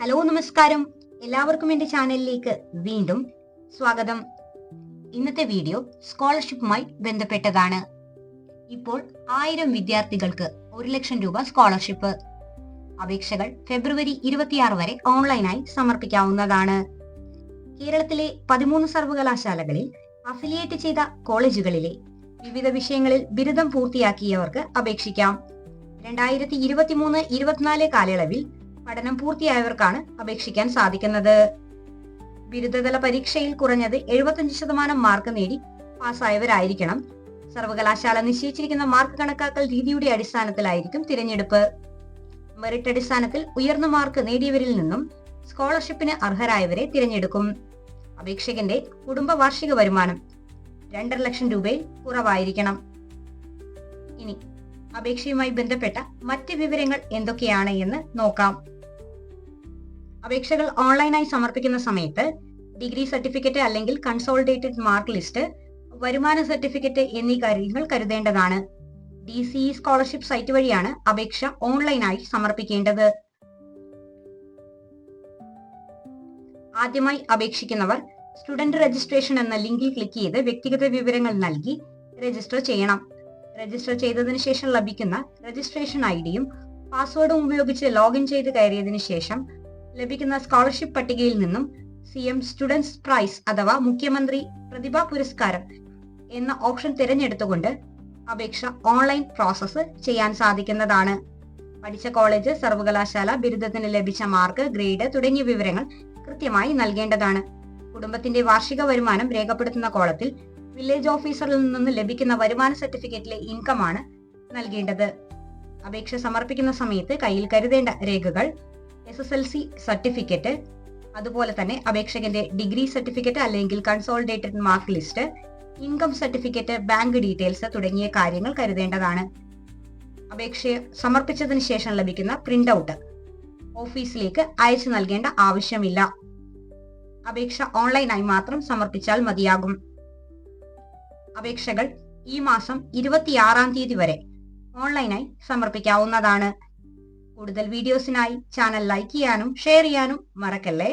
Hello നമസ്കാരം, എല്ലാവർക്കും എൻ്റെ ചാനലിലേക്ക് വീണ്ടും സ്വാഗതം. ഇന്നത്തെ വീഡിയോ സ്കോളർഷിപ്പുമായി ബന്ധപ്പെട്ടതാണ്. ഇപ്പോൾ 1000 വിദ്യാർത്ഥികൾക്ക് 1 ലക്ഷം രൂപ സ്കോളർഷിപ്പ്. അപേക്ഷകൾ ഫെബ്രുവരി 26 വരെ ഓൺലൈനായി സമർപ്പിക്കാവുന്നതാണ്. കേരളത്തിലെ 13 സർവകലാശാലകളിൽ അഫിലിയേറ്റ് ചെയ്ത കോളേജുകളിലെ വിവിധ വിഷയങ്ങളിൽ ബിരുദം പൂർത്തിയാക്കിയവർക്ക് അപേക്ഷിക്കാം. 2023-24 കാലയളവിൽ പഠനം പൂർത്തിയായവർക്കാണ് അപേക്ഷിക്കാൻ സാധിക്കുന്നത്. ബിരുദതല പരീക്ഷയിൽ കുറഞ്ഞത് 75% മാർക്ക് നേടി പാസ്സായവരായിരിക്കണം. സർവകലാശാല നിശ്ചയിച്ചിരിക്കുന്ന മാർക്ക് കണക്കാക്കൽ രീതിയുടെ അടിസ്ഥാനത്തിലായിരിക്കും തിരഞ്ഞെടുപ്പ്. മെറിറ്റ് അടിസ്ഥാനത്തിൽ ഉയർന്ന മാർക്ക് നേടിയവരിൽ നിന്നും സ്കോളർഷിപ്പിന് അർഹരായവരെ തിരഞ്ഞെടുക്കും. അപേക്ഷകന്റെ കുടുംബ വാർഷിക വരുമാനം 2.5 ലക്ഷം രൂപയിൽ കുറവായിരിക്കണം. ഇനി അപേക്ഷയുമായി ബന്ധപ്പെട്ട മറ്റ് വിവരങ്ങൾ എന്തൊക്കെയാണ് എന്ന് നോക്കാം. അപേക്ഷകൾ ഓൺലൈനായി സമർപ്പിക്കുന്ന സമയത്ത് ഡിഗ്രി സർട്ടിഫിക്കറ്റ് അല്ലെങ്കിൽ കൺസോളിഡേറ്റഡ് മാർക്ക് ലിസ്റ്റ്, വരുമാന സർട്ടിഫിക്കറ്റ് എന്നീ കാര്യങ്ങൾ കരുതേണ്ടതാണ്. DCE സ്കോളർഷിപ്പ് സൈറ്റ് വഴിയാണ് അപേക്ഷ ഓൺലൈനായി സമർപ്പിക്കേണ്ടത്. ആദ്യമായി അപേക്ഷിക്കുന്നവർ സ്റ്റുഡന്റ് രജിസ്ട്രേഷൻ എന്ന ലിങ്കിൽ ക്ലിക്ക് ചെയ്ത് വ്യക്തിഗത വിവരങ്ങൾ നൽകി രജിസ്റ്റർ ചെയ്യണം. രജിസ്റ്റർ ചെയ്തതിനു ശേഷം ലഭിക്കുന്ന രജിസ്ട്രേഷൻ ഐഡിയും പാസ്വേഡും ഉപയോഗിച്ച് ലോഗിൻ ചെയ്ത് കയറിയതിനു ശേഷം ലഭിക്കുന്ന സ്കോളർഷിപ്പ് പട്ടികയിൽ നിന്നും CM സ്റ്റുഡൻസ് പ്രൈസ് അഥവാ മുഖ്യമന്ത്രി പ്രതിഭാ പുരസ്കാരം എന്ന ഓപ്ഷൻ തിരഞ്ഞെടുത്തുകൊണ്ട് അപേക്ഷ ഓൺലൈൻ പ്രോസസ്സ് ചെയ്യാൻ സാധിക്കുന്നതാണ്. പഠിച്ച കോളേജ്, സർവകലാശാല, ബിരുദത്തിന് ലഭിച്ച മാർക്ക്, ഗ്രേഡ് തുടങ്ങിയ വിവരങ്ങൾ കൃത്യമായി നൽകേണ്ടതാണ്. കുടുംബത്തിന്റെ വാർഷിക വരുമാനം രേഖപ്പെടുത്തുന്ന കോളത്തിൽ വില്ലേജ് ഓഫീസറിൽ നിന്ന് ലഭിക്കുന്ന വരുമാന സർട്ടിഫിക്കറ്റിലെ ഇൻകം ആണ് നൽകേണ്ടത്. അപേക്ഷ സമർപ്പിക്കുന്ന സമയത്ത് കയ്യിൽ കരുതേണ്ട രേഖകൾ SSLC സർട്ടിഫിക്കറ്റ്, അതുപോലെ തന്നെ അപേക്ഷകന്റെ ഡിഗ്രി സർട്ടിഫിക്കറ്റ് അല്ലെങ്കിൽ consolidated mark list, income certificate, bank details തുടങ്ങിയ കാര്യങ്ങൾ കരുതേണ്ടതാണ്. അപേക്ഷ സമർപ്പിച്ചതിന് ശേഷം ലഭിക്കുന്ന പ്രിന്റ് ഔട്ട് ഓഫീസിലേക്ക് അയച്ചു നൽകേണ്ട ആവശ്യമില്ല. അപേക്ഷ ഓൺലൈനായി മാത്രം സമർപ്പിച്ചാൽ മതിയാകും. അപേക്ഷകൾ ഈ മാസം 26-ാം തീയതി വരെ ഓൺലൈനായി സമർപ്പിക്കാവുന്നതാണ്. കൂടുതൽ വീഡിയോസിനായി ചാനൽ ലൈക്ക് ചെയ്യാനും ഷെയർ ചെയ്യാനും മറക്കല്ലേ.